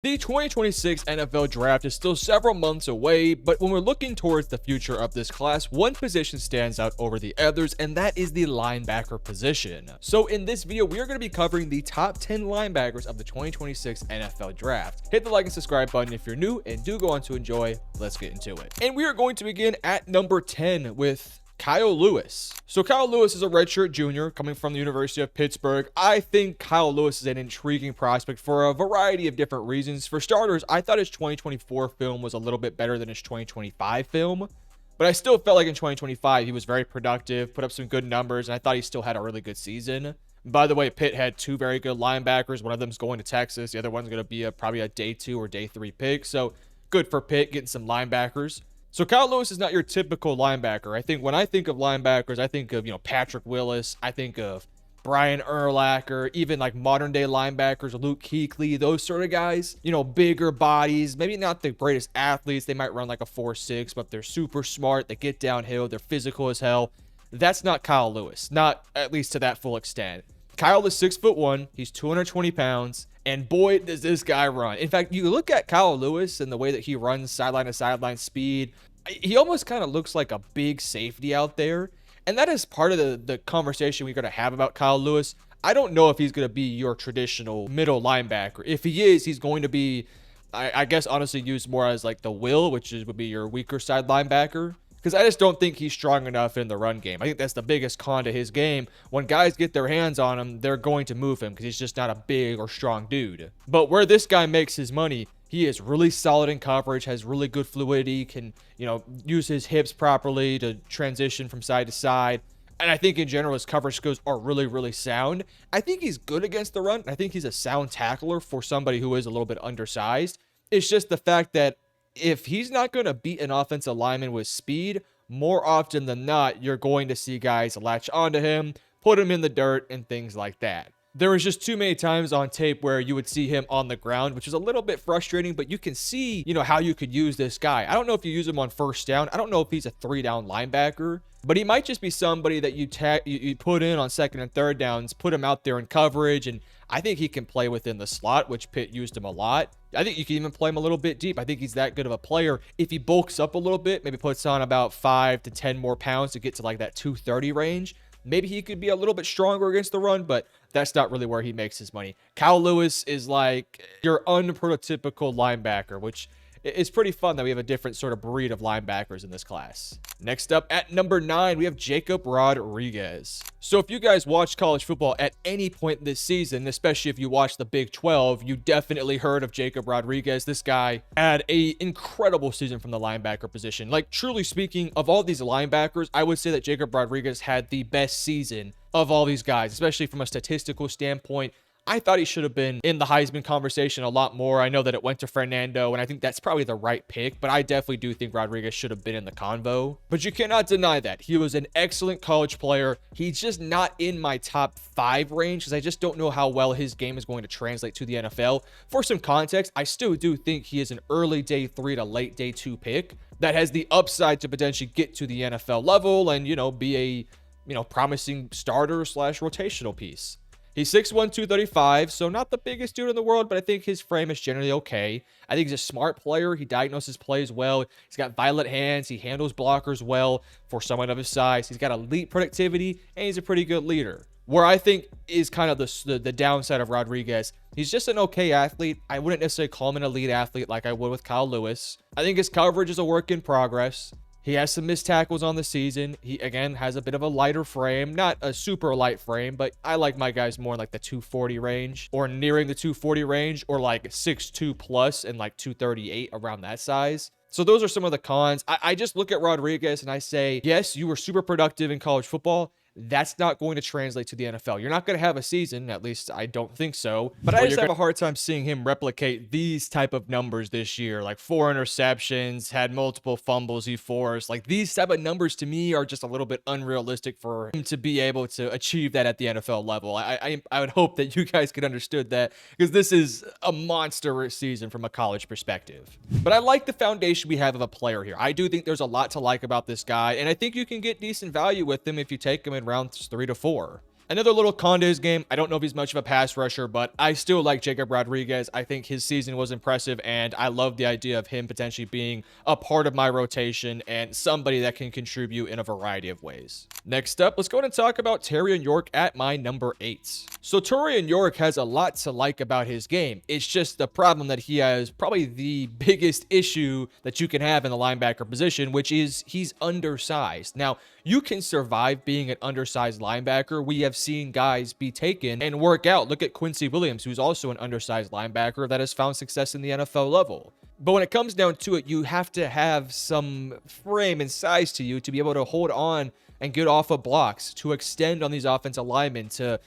The 2026 NFL Draft is still several months away, but when we're looking towards the future of this class, one position stands out over the others, and that is the linebacker position. So in this video, we are going to be covering the top 10 linebackers of the 2026 NFL Draft. Hit the like and subscribe button if you're new, and do go on to enjoy. Let's get into it. And we are going to begin at number 10 with Kyle Lewis. So Kyle Lewis is a redshirt junior coming from the University of Pittsburgh. I think Kyle Lewis is an intriguing prospect for a variety of different reasons. For starters, I thought his 2024 film was a little bit better than his 2025 film, but I still felt like in 2025 he was very productive, put up some good numbers, and I thought he still had a really good season. By the way, Pitt had two very good linebackers. One of them's going to Texas. The other one's going to be probably a day 2 or day 3 pick. So good for Pitt getting some linebackers. So Kyle Lewis is not your typical linebacker. I think when I think of linebackers, I think of, Patrick Willis. I think of Brian Urlacher, even like modern day linebackers, Luke Kuechly, those sort of guys. Bigger bodies, maybe not the greatest athletes. They might run like a 4.6, but they're super smart. They get downhill. They're physical as hell. That's not Kyle Lewis, not at least to that full extent. Kyle is 6'1". He's 220 pounds. And boy, does this guy run. In fact, you look at Kyle Lewis and the way that he runs sideline to sideline speed, he almost kind of looks like a big safety out there. And that is part of the conversation we're going to have about Kyle Lewis. I don't know if he's going to be your traditional middle linebacker. If he is, he's going to be, I guess, honestly used more as like the will, would be your weaker side linebacker. Because I just don't think he's strong enough in the run game. I think that's the biggest con to his game. When guys get their hands on him, they're going to move him because he's just not a big or strong dude. But where this guy makes his money, he is really solid in coverage, has really good fluidity, can, use his hips properly to transition from side to side. And I think in general, his coverage skills are really, really sound. I think he's good against the run. I think he's a sound tackler for somebody who is a little bit undersized. It's just the fact that if he's not going to beat an offensive lineman with speed, more often than not, you're going to see guys latch onto him, put him in the dirt, and things like that. There was just too many times on tape where you would see him on the ground, which is a little bit frustrating, but you can see, how you could use this guy. I don't know if you use him on first down. I don't know if he's a 3-down linebacker, but he might just be somebody that you put in on second and third downs, put him out there in coverage, and I think he can play within the slot, which Pitt used him a lot. I think you can even play him a little bit deep. I think he's that good of a player. If he bulks up a little bit, maybe puts on about 5 to 10 more pounds to get to like that 230 range, maybe he could be a little bit stronger against the run, but that's not really where he makes his money. Kyle Lewis is like your unprototypical linebacker, which is pretty fun that we have a different sort of breed of linebackers in this class. Next up at number 9, we have Jacob Rodriguez. So if you guys watch college football at any point this season, especially if you watch the Big 12, you definitely heard of Jacob Rodriguez. This guy had an incredible season from the linebacker position. Like, truly speaking, of all these linebackers, I would say that Jacob Rodriguez had the best season of all these guys, especially from a statistical standpoint. I thought he should have been in the Heisman conversation a lot more. I know that it went to Fernando, and I think that's probably the right pick, but I definitely do think Rodriguez should have been in the convo. But you cannot deny that. He was an excellent college player. He's just not in my top 5 range because I just don't know how well his game is going to translate to the NFL. For some context, I still do think he is an early day 3 to late day 2 pick that has the upside to potentially get to the NFL level and, be a, promising starter / rotational piece. He's 6'1", 235, so not the biggest dude in the world, but I think his frame is generally okay. I think he's a smart player. He diagnoses plays well. He's got violent hands. He handles blockers well for someone of his size. He's got elite productivity, and he's a pretty good leader. Where I think is kind of the downside of Rodriguez, he's just an okay athlete. I wouldn't necessarily call him an elite athlete like I would with Kyle Lewis. I think his coverage is a work in progress. He has some missed tackles on the season. He, again, has a bit of a lighter frame. Not a super light frame, but I like my guys more in like the 240 range or nearing the 240 range or like 6'2 plus and like 238 around that size. So those are some of the cons. I just look at Rodriguez and I say, yes, you were super productive in college football. That's not going to translate to the NFL. You're not going to have a season, at least I don't think so. But I just have a hard time seeing him replicate these type of numbers this year. Like 4 interceptions, had multiple fumbles he forced. Like these type of numbers to me are just a little bit unrealistic for him to be able to achieve that at the NFL level. I would hope that you guys could understood that because this is a monster season from a college perspective. But I like the foundation we have of a player here. I do think there's a lot to like about this guy, and I think you can get decent value with him if you take him in rounds 3 to 4. Another little con to his game, I don't know if he's much of a pass rusher, but I still like Jacob Rodriguez. I think his season was impressive, and I love the idea of him potentially being a part of my rotation and somebody that can contribute in a variety of ways. Next up, let's go ahead and talk about Terian York at my number 8. So Terian York has a lot to like about his game. It's just the problem that he has probably the biggest issue that you can have in the linebacker position, which is he's undersized. Now, you can survive being an undersized linebacker. We have seen guys be taken and work out. Look at Quincy Williams, who's also an undersized linebacker that has found success in the NFL level. But when it comes down to it, you have to have some frame and size to you to be able to hold on and get off of blocks, to extend on these offensive linemen, to,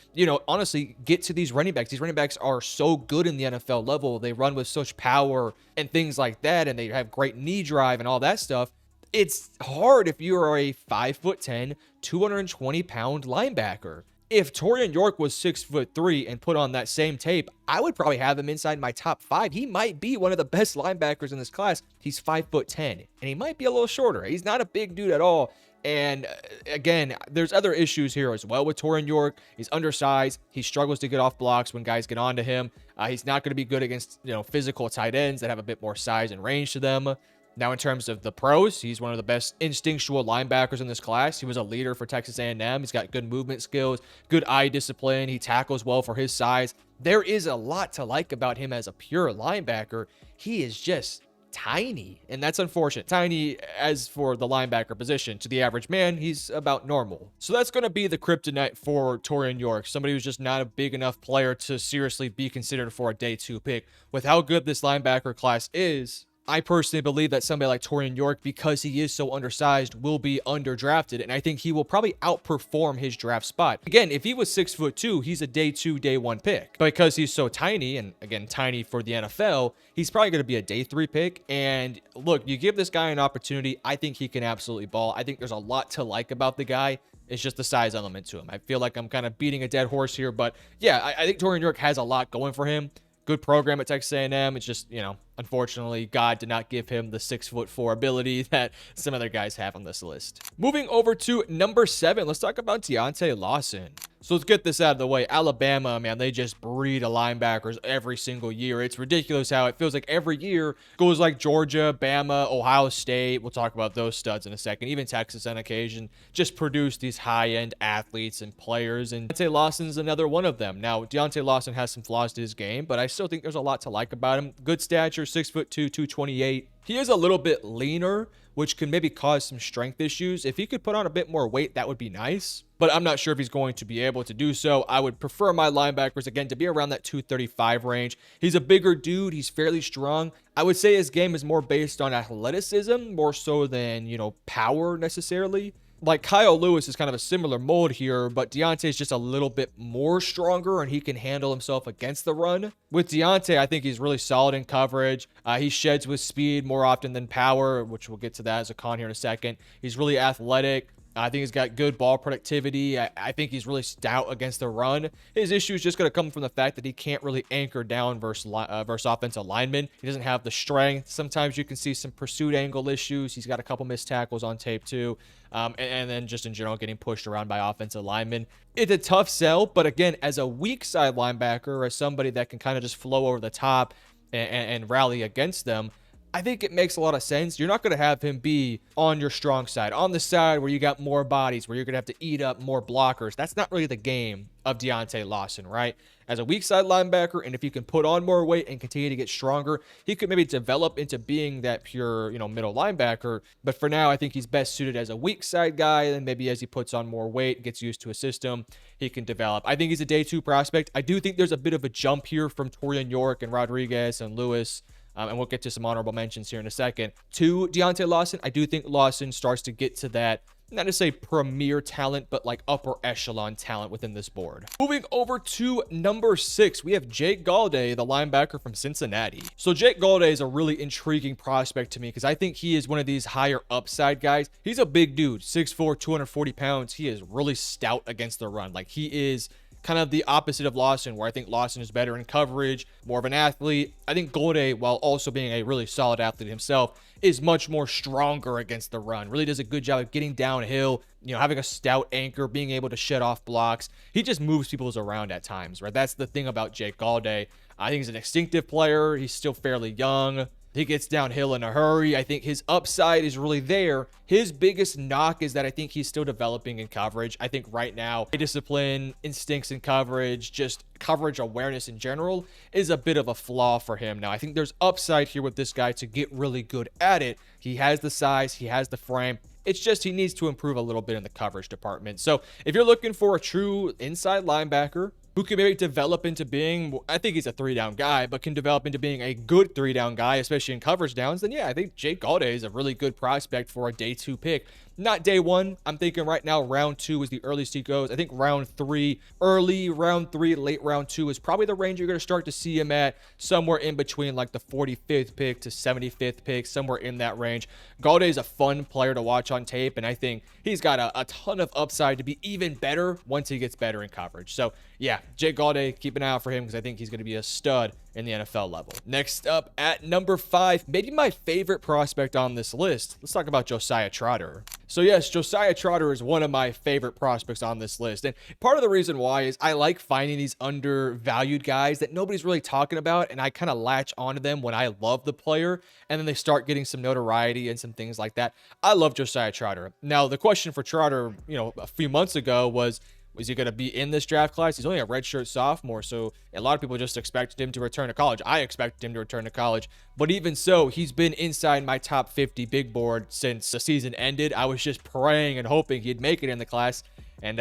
honestly, get to these running backs. These running backs are so good in the NFL level. They run with such power and things like that, and they have great knee drive and all that stuff. It's hard if you are a 5'10", 220-pound linebacker. If Terian York was 6'3" and put on that same tape, I would probably have him inside my top 5. He might be one of the best linebackers in this class. He's 5'10", and he might be a little shorter. He's not a big dude at all. And again, there's other issues here as well with Terian York. He's undersized. He struggles to get off blocks when guys get onto him. He's not going to be good against, physical tight ends that have a bit more size and range to them. Now, in terms of the pros, he's one of the best instinctual linebackers in this class. He was a leader for Texas A&M. He's got good movement skills, good eye discipline. He tackles well for his size. There is a lot to like about him as a pure linebacker. He is just tiny, and that's unfortunate. Tiny as for the linebacker position. To the average man, he's about normal. So that's going to be the kryptonite for Terian York, somebody who's just not a big enough player to seriously be considered for a day 2 pick. With how good this linebacker class is, I personally believe that somebody like Terian York, because he is so undersized, will be underdrafted, and I think he will probably outperform his draft spot. Again, if he was 6'2", he's a day 2, day 1 pick. But because he's so tiny, and again, tiny for the NFL, he's probably going to be a day 3 pick. And look, you give this guy an opportunity, I think he can absolutely ball. I think there's a lot to like about the guy. It's just the size element to him. I feel like I'm kind of beating a dead horse here, but yeah, I think Terian York has a lot going for him. Good program at Texas A&M. It's just, unfortunately, God did not give him the 6'4" ability that some other guys have on this list. Moving over to number 7, let's talk about Deontay Lawson. So let's get this out of the way. Alabama, man, they just breed of linebackers every single year. It's ridiculous how it feels like every year goes like Georgia, Bama, Ohio State. We'll talk about those studs in a second. Even Texas on occasion just produce these high-end athletes and players, and Deontay Lawson's another one of them. Now, Deontay Lawson has some flaws to his game, but I still think there's a lot to like about him. Good stature, 6'2", 228. He is a little bit leaner, which can maybe cause some strength issues. If he could put on a bit more weight, that would be nice, but I'm not sure if he's going to be able to do so. I would prefer my linebackers, again, to be around that 235 range. He's a bigger dude. He's fairly strong. I would say his game is more based on athleticism, more so than, power necessarily. Like Kyle Lewis is kind of a similar mold here, but Deontay is just a little bit more stronger and he can handle himself against the run. With Deontay, I think he's really solid in coverage. He sheds with speed more often than power, which we'll get to that as a con here in a second. He's really athletic. I think he's got good ball productivity. I think he's really stout against the run. His issue is just going to come from the fact that he can't really anchor down versus offensive linemen. He doesn't have the strength. Sometimes you can see some pursuit angle issues. He's got a couple missed tackles on tape too. And then just in general getting pushed around by offensive linemen. It's a tough sell, but again, as a weak side linebacker, as somebody that can kind of just flow over the top and rally against them, I think it makes a lot of sense. You're not going to have him be on your strong side, on the side where you got more bodies, where you're going to have to eat up more blockers. That's not really the game of Deontay Lawson, right? As a weak side linebacker, and if he can put on more weight and continue to get stronger, he could maybe develop into being that pure, middle linebacker. But for now, I think he's best suited as a weak side guy. And maybe as he puts on more weight, gets used to a system, he can develop. I think he's a day 2 prospect. I do think there's a bit of a jump here from Terian York and Rodriguez and Lewis. And we'll get to some honorable mentions here in a second. To Deontay Lawson, I do think Lawson starts to get to that, not to say premier talent, but like upper echelon talent within this board. Moving over to number 6, we have Jake Gaudet, the linebacker from Cincinnati. So Jake Gaudet is a really intriguing prospect to me because I think he is one of these higher upside guys. He's a big dude, 6'4", 240 pounds. He is really stout against the run. Like, he is kind of the opposite of Lawson, where I think Lawson is better in coverage, more of an athlete. I think Golladay, while also being a really solid athlete himself, is much more stronger against the run. Really does a good job of getting downhill, having a stout anchor, being able to shed off blocks. He just moves people around at times, right? That's the thing about Jake Golladay. I think he's an instinctive player. He's still fairly young. He gets downhill in a hurry. I think his upside is really there. His biggest knock is that I think he's still developing in coverage. I think right now, discipline, instincts in coverage, just coverage awareness in general is a bit of a flaw for him. Now, I think there's upside here with this guy to get really good at it. He has the size, he has the frame. It's just he needs to improve a little bit in the coverage department. So if you're looking for a true inside linebacker who can maybe develop into being, I think he's a 3-down guy, but can develop into being a good 3-down guy, especially in coverage downs, then yeah, I think Jake Golladay is a really good prospect for a day 2 pick. Not day 1. I'm thinking right now round 2 is the earliest he goes. I think round 3, early round 3, late round 2 is probably the range you're going to start to see him at, somewhere in between like the 45th pick to 75th pick, somewhere in that range. Golladay is a fun player to watch on tape, and I think he's got a ton of upside to be even better once he gets better in coverage. So yeah, Jake Golladay, keep an eye out for him because I think he's going to be a stud in the NFL level. Next up at number 5, maybe my favorite prospect on this list. Let's talk about Josiah Trotter. So yes, Josiah Trotter is one of my favorite prospects on this list. And part of the reason why is I like finding these undervalued guys that nobody's really talking about, and I kind of latch onto them when I love the player, and then they start getting some notoriety and some things like that. I love Josiah Trotter. Now, the question for Trotter, a few months ago was he going to be in this draft class? He's only a redshirt sophomore, so a lot of people just expected him to return to college. I expected him to return to college, but even so, he's been inside my top 50 big board since the season ended. I was just praying and hoping he'd make it in the class. And,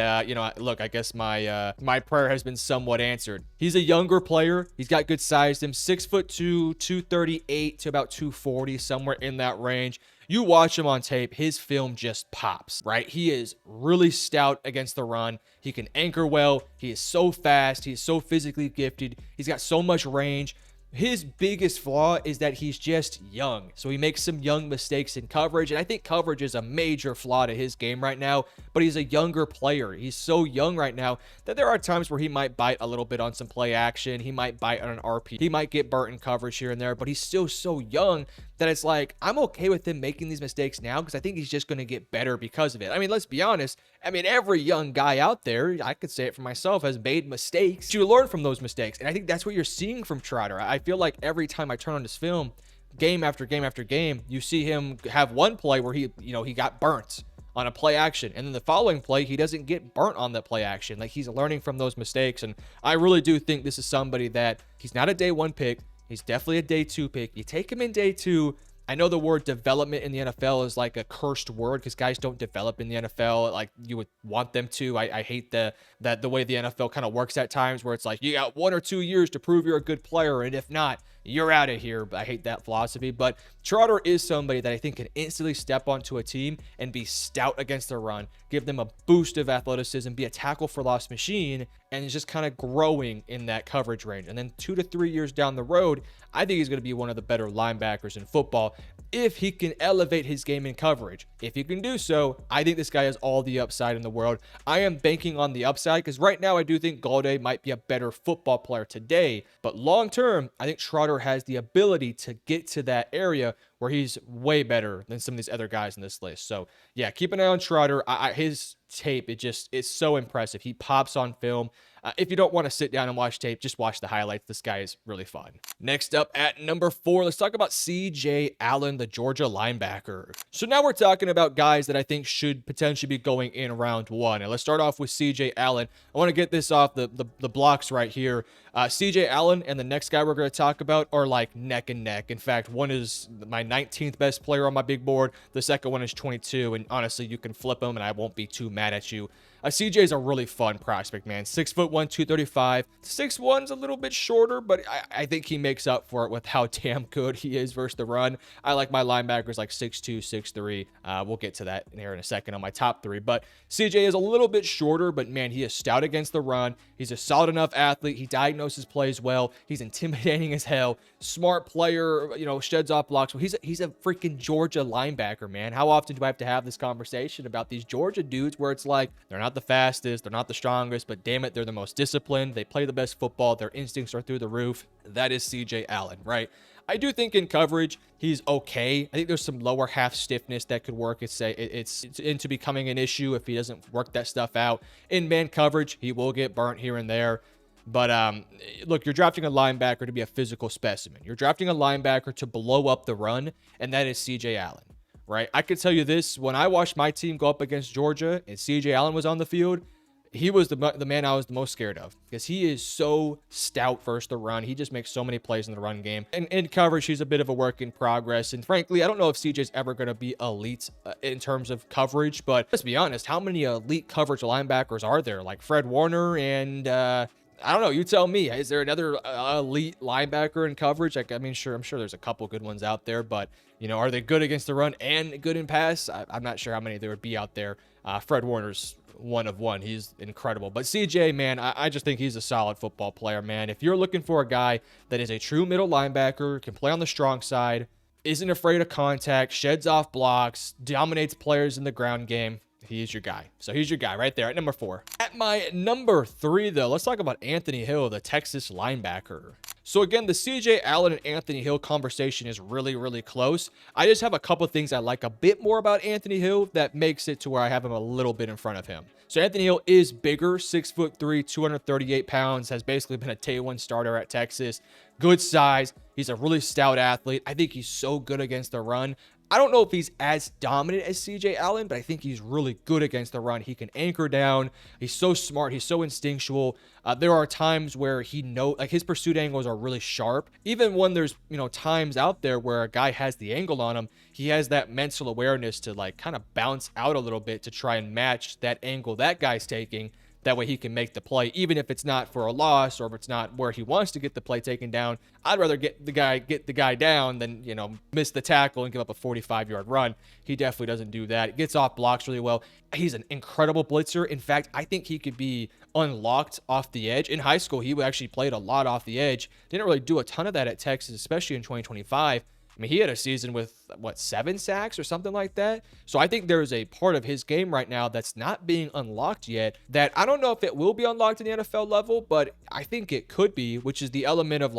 look, I guess my prayer has been somewhat answered. He's a younger player. He's got good size to him, 6'2", 238 to about 240, somewhere in that range. You watch him on tape, his film just pops, right? He is really stout against the run. He can anchor well. He is so fast. He is so physically gifted. He's got so much range. His biggest flaw is that he's just young. So he makes some young mistakes in coverage. And I think coverage is a major flaw to his game right now. But he's a younger player. He's so young right now that there are times where he might bite a little bit on some play action. He might bite on an RP. He might get burnt in coverage here and there. But he's still so young that it's like, I'm okay with him making these mistakes now because I think he's just going to get better because of it. I mean, let's be honest. I mean, every young guy out there, I could say it for myself, has made mistakes. You learn from those mistakes. And I think that's what you're seeing from Trotter. I feel like every time I turn on his film, game after game after game, you see him have one play where he got burnt on a play action. And then the following play, he doesn't get burnt on that play action. Like, he's learning from those mistakes. And I really do think this is somebody that he's not a day 1 pick. He's definitely a day 2 pick. You take him in day 2. I know the word development in the NFL is like a cursed word because guys don't develop in the NFL like you would want them to. I hate the way the NFL kind of works at times where it's like you got 1 or 2 years to prove you're a good player, and if not, you're out of here. I hate that philosophy. But Trotter is somebody that I think can instantly step onto a team and be stout against the run, give them a boost of athleticism, be a tackle for loss machine, and is just kind of growing in that coverage range. And then 2 to 3 years down the road, I think he's going to be one of the better linebackers in football if he can elevate his game in coverage. If he can do so, I think this guy has all the upside in the world. I am banking on the upside because right now I do think Golladay might be a better football player today, but long term, I think Trotter has the ability to get to that area where he's way better than some of these other guys in this list. So yeah, keep an eye on Trotter. His tape, it's so impressive. He pops on film. If you don't want to sit down and watch tape, just watch the highlights. This guy is really fun. Next up at number 4, let's talk about CJ Allen, the Georgia linebacker. So now we're talking about guys that I think should potentially be going in round 1. And let's start off with CJ Allen. I want to get this off the blocks right here. CJ Allen and the next guy we're going to talk about are like neck and neck. In fact, one is my 19th best player on my big board. The second one is 22. And honestly, you can flip them and I won't be too mad at you. CJ is a really fun prospect, man. 6'1", 235. 6'1's a little bit shorter, but I think he makes up for it with how damn good he is versus the run. I like my linebackers like 6'2", 6'3". We'll get to that in here in a second on my top 3. But CJ is a little bit shorter, but man, he is stout against the run. He's a solid enough athlete. He diagnoses plays well. He's intimidating as hell. Smart player, sheds off blocks. Well, he's a freaking Georgia linebacker, man. How often do I have to have this conversation about these Georgia dudes where it's like, they're not the fastest, they're not the strongest, but damn it, they're the most most disciplined. They play the best football. Their instincts are through the roof. That is CJ Allen, right? I do think in coverage, he's okay. I think there's some lower half stiffness that could work. It's into becoming an issue if he doesn't work that stuff out. In man coverage, he will get burnt here and there. But look, you're drafting a linebacker to be a physical specimen. You're drafting a linebacker to blow up the run, and that is CJ Allen, right? I can tell you this, when I watched my team go up against Georgia and CJ Allen was on the field, he was the man I was the most scared of because he is so stout versus the run. He just makes so many plays in the run game. And in coverage, he's a bit of a work in progress. And frankly, I don't know if CJ's ever going to be elite in terms of coverage. But let's be honest, how many elite coverage linebackers are there? Like Fred Warner and... I don't know. You tell me. Is there another elite linebacker in coverage? Like, I mean, sure, I'm sure there's a couple good ones out there, but are they good against the run and good in pass? I'm not sure how many there would be out there. Fred Warner's one of one. He's incredible. But CJ, man, I just think he's a solid football player, man. If you're looking for a guy that is a true middle linebacker, can play on the strong side, isn't afraid of contact, sheds off blocks, dominates players in the ground game, he is your guy. So he's your guy right there at number 4. At my number 3, though, let's talk about Anthony Hill, the Texas linebacker. So again, the CJ Allen and Anthony Hill conversation is really, really close. I just have a couple things I like a bit more about Anthony Hill that makes it to where I have him a little bit in front of him. So Anthony Hill is bigger, 6'3", 238 pounds, has basically been a day one starter at Texas. Good size. He's a really stout athlete. I think he's so good against the run. I don't know if he's as dominant as CJ Allen, but I think he's really good against the run. He can anchor down. He's so smart. He's so instinctual. There are times where his pursuit angles are really sharp. Even when there's, times out there where a guy has the angle on him, he has that mental awareness to kind of bounce out a little bit to try and match that angle that guy's taking. That way he can make the play, even if it's not for a loss or if it's not where he wants to get the play taken down. I'd rather get the guy down than, miss the tackle and give up a 45-yard run. He definitely doesn't do that. He gets off blocks really well. He's an incredible blitzer. In fact, I think he could be unlocked off the edge. In high school, he actually played a lot off the edge. Didn't really do a ton of that at Texas, especially in 2025. I mean, he had a season with, 7 sacks or something like that? So I think there's a part of his game right now that's not being unlocked yet that I don't know if it will be unlocked in the NFL level, but I think it could be, which is the element of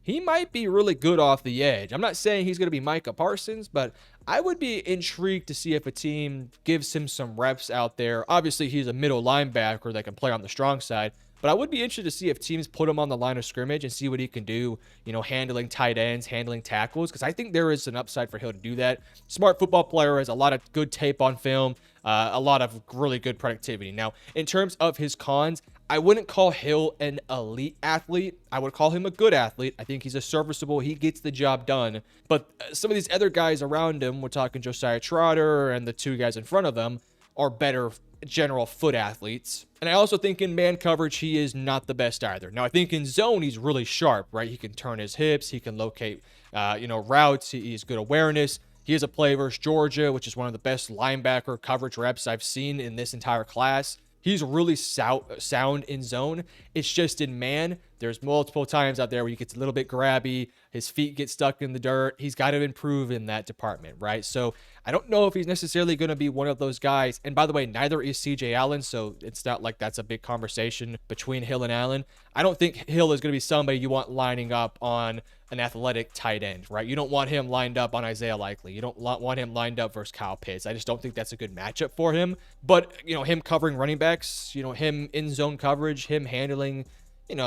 he might be really good off the edge. I'm not saying he's going to be Micah Parsons, but I would be intrigued to see if a team gives him some reps out there. Obviously, he's a middle linebacker that can play on the strong side. But I would be interested to see if teams put him on the line of scrimmage and see what he can do, handling tight ends, handling tackles, because I think there is an upside for Hill to do that. Smart football player, has a lot of good tape on film, a lot of really good productivity. Now, in terms of his cons, I wouldn't call Hill an elite athlete. I would call him a good athlete. I think he's a serviceable, he gets the job done. But some of these other guys around him, we're talking Josiah Trotter and the 2 guys in front of them, are better general foot athletes. And I also think in man coverage, he is not the best either. Now, I think in zone, he's really sharp, right? He can turn his hips. He can locate, routes. He's good awareness. He has a play versus Georgia, which is one of the best linebacker coverage reps I've seen in this entire class. He's really sound in zone. It's just in man, there's multiple times out there where he gets a little bit grabby. His feet get stuck in the dirt. He's got to improve in that department, right? So I don't know if he's necessarily going to be one of those guys. And by the way, neither is CJ Allen, so it's not like that's a big conversation between Hill and Allen. I don't think Hill is going to be somebody you want lining up on an athletic tight end, right? You don't want him lined up on Isaiah Likely. You don't want him lined up versus Kyle Pitts. I just don't think that's a good matchup for him. But, him covering running backs, him in zone coverage, him handling,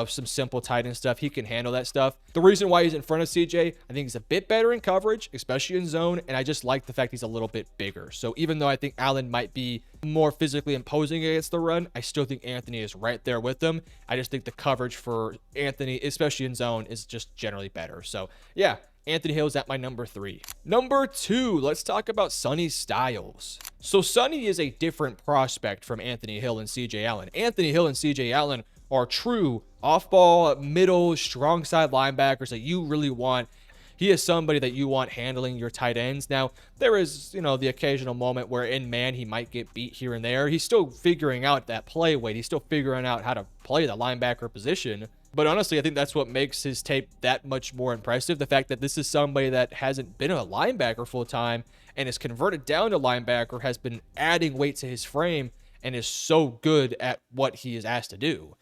some simple tight end stuff. He can handle that stuff. The reason why he's in front of CJ, I think he's a bit better in coverage, especially in zone. And I just like the fact he's a little bit bigger. So even though I think Allen might be more physically imposing against the run, I still think Anthony is right there with him. I just think the coverage for Anthony, especially in zone, is just generally better. So yeah, Anthony Hill's at my number 3. Number 2, let's talk about Sonny Styles. So Sonny is a different prospect from Anthony Hill and CJ Allen. Anthony Hill and CJ Allen are true off-ball, middle, strong side linebackers that you really want. He is somebody that you want handling your tight ends. Now, there is, the occasional moment where in man he might get beat here and there. He's still figuring out that play weight. He's still figuring out how to play the linebacker position. But honestly, I think that's what makes his tape that much more impressive. The fact that this is somebody that hasn't been a linebacker full time and is converted down to linebacker, has been adding weight to his frame, and is so good at what he is asked to do.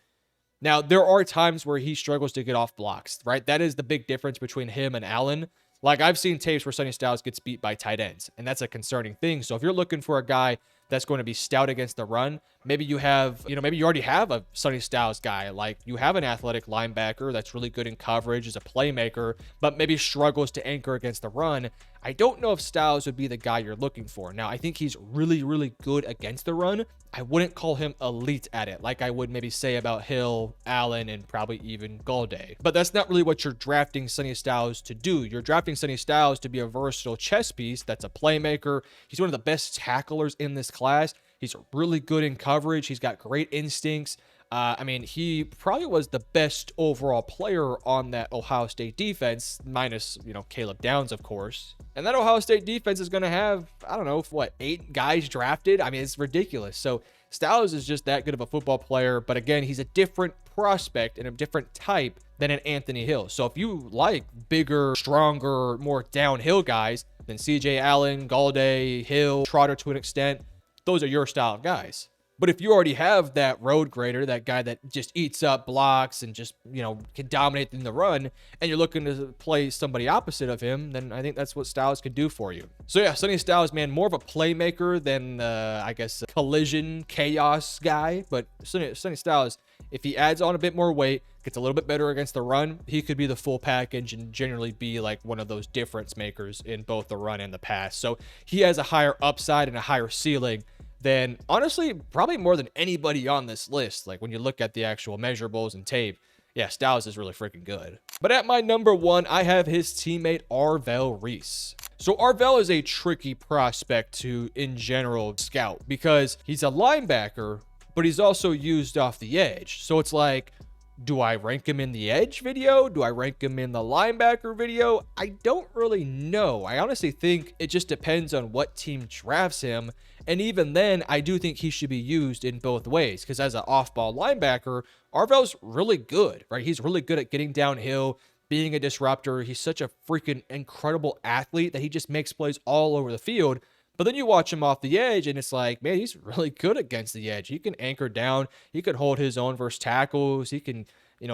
Now, there are times where he struggles to get off blocks, right? That is the big difference between him and Allen. Like, I've seen tapes where Sonny Styles gets beat by tight ends, and that's a concerning thing. So if you're looking for a guy that's going to be stout against the run, maybe you have, maybe you already have a Sonny Styles guy. Like, you have an athletic linebacker that's really good in coverage, is a playmaker, but maybe struggles to anchor against the run. I don't know if Styles would be the guy you're looking for. Now, I think he's really, really good against the run. I wouldn't call him elite at it, like I would maybe say about Hill, Allen, and probably even Gaulday. But that's not really what you're drafting Sonny Styles to do. You're drafting Sonny Styles to be a versatile chess piece that's a playmaker. He's one of the best tacklers in this class. He's really good in coverage. He's got great instincts. I mean, he probably was the best overall player on that Ohio State defense, minus, Caleb Downs, of course. And that Ohio State defense is going to have, I don't know, 8 guys drafted? I mean, it's ridiculous. So Styles is just that good of a football player. But again, he's a different prospect and a different type than an Anthony Hill. So if you like bigger, stronger, more downhill guys than CJ Allen, Gaulday, Hill, Trotter to an extent, those are your style of guys. But if you already have that road grader, that guy that just eats up blocks and just, can dominate in the run, and you're looking to play somebody opposite of him, then I think that's what Styles could do for you. So yeah, Sonny Styles, man, more of a playmaker than, I guess, a collision chaos guy. But Sonny Styles, if he adds on a bit more weight, gets a little bit better against the run, he could be the full package and generally be like one of those difference makers in both the run and the pass. So he has a higher upside and a higher ceiling than, honestly, probably more than anybody on this list. Like, when you look at the actual measurables and tape, yeah, Styles is really freaking good. But at my number 1, I have his teammate Arvell Reese. So Arvell is a tricky prospect to, in general, scout because he's a linebacker, but he's also used off the edge. So it's like, do I rank him in the edge video? Do I rank him in the linebacker video? I don't really know. I honestly think it just depends on what team drafts him. And even then, I do think he should be used in both ways, because as an off-ball linebacker, Arvell's really good, right? He's really good at getting downhill, being a disruptor. He's such a freaking incredible athlete that he just makes plays all over the field. But then you watch him off the edge, and it's like, man, he's really good against the edge. He can anchor down. He could hold his own versus tackles. He can,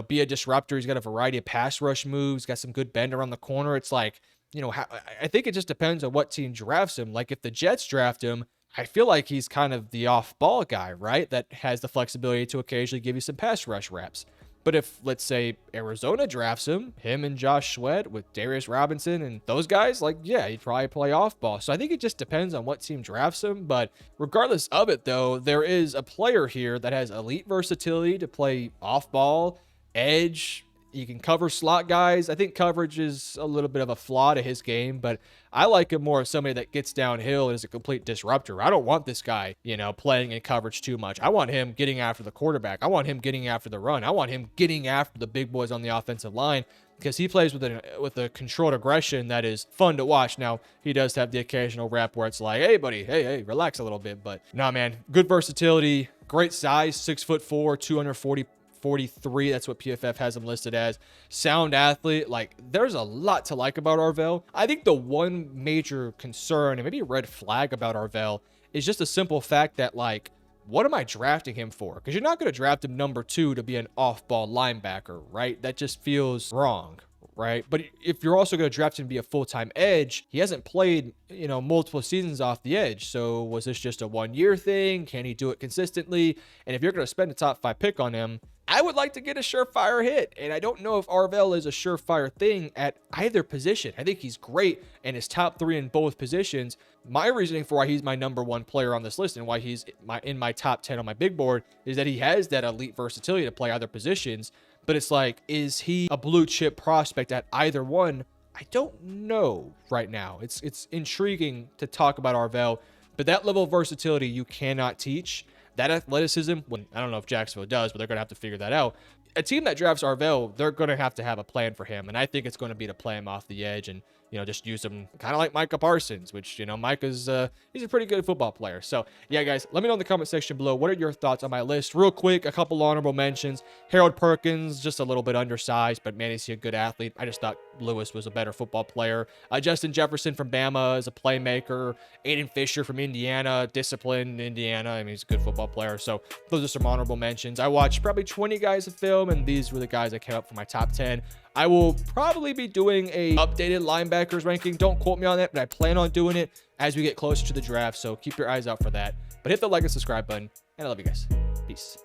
be a disruptor. He's got a variety of pass rush moves. Got some good bend around the corner. It's like, I think it just depends on what team drafts him. Like, if the Jets draft him, I feel like he's kind of the off-ball guy, right? That has the flexibility to occasionally give you some pass rush reps. But if, let's say, Arizona drafts him and Josh Sweat with Darius Robinson and those guys, like, yeah, he'd probably play off-ball. So I think it just depends on what team drafts him. But regardless of it, though, there is a player here that has elite versatility to play off-ball, edge. You can cover slot guys. I think coverage is a little bit of a flaw to his game, but I like him more as somebody that gets downhill and is a complete disruptor. I don't want this guy, playing in coverage too much. I want him getting after the quarterback. I want him getting after the run. I want him getting after the big boys on the offensive line, because he plays with a controlled aggression that is fun to watch. Now, he does have the occasional rep where it's like, hey, buddy, hey, relax a little bit. But nah, man, good versatility, great size, 6'4", 243. That's what PFF has him listed as. Sound athlete. Like, there's a lot to like about Arvell. I think the one major concern and maybe a red flag about Arvell is just a simple fact that, like, what am I drafting him for? Because you're not going to draft him number 2 to be an off-ball linebacker, right? That just feels wrong, right? But if you're also going to draft him to be a full-time edge, he hasn't played, multiple seasons off the edge. So was this just a one-year thing? Can he do it consistently? And if you're going to spend a top 5 pick on him, I would like to get a surefire hit. And I don't know if Arvell is a surefire thing at either position. I think he's great and is top 3 in both positions. My reasoning for why he's my number 1 player on this list and why he's in my top 10 on my big board is that he has that elite versatility to play either positions. But it's like, is he a blue chip prospect at either one? I don't know right now. It's intriguing to talk about Arvell, but that level of versatility you cannot teach. That athleticism, I don't know if Jacksonville does, but they're going to have to figure that out. a team that drafts Arvell, they're going to have a plan for him. And I think it's going to be to play him off the edge and, just use him kind of like Micah Parsons, which, Micah's, he's a pretty good football player. So, yeah, guys, let me know in the comment section below. What are your thoughts on my list? Real quick, a couple honorable mentions. Harold Perkins, just a little bit undersized, but man, is he a good athlete. I just thought Lewis was a better football player. Justin Jefferson from Bama is a playmaker. Aiden Fisher from Indiana, disciplined Indiana. I mean, he's a good football player. So those are some honorable mentions. I watched probably 20 guys of film, and these were the guys that came up for my top 10. I will probably be doing a updated linebackers ranking. Don't quote me on that, but I plan on doing it as we get closer to the draft. So keep your eyes out for that. But hit the like and subscribe button, and I love you guys. Peace.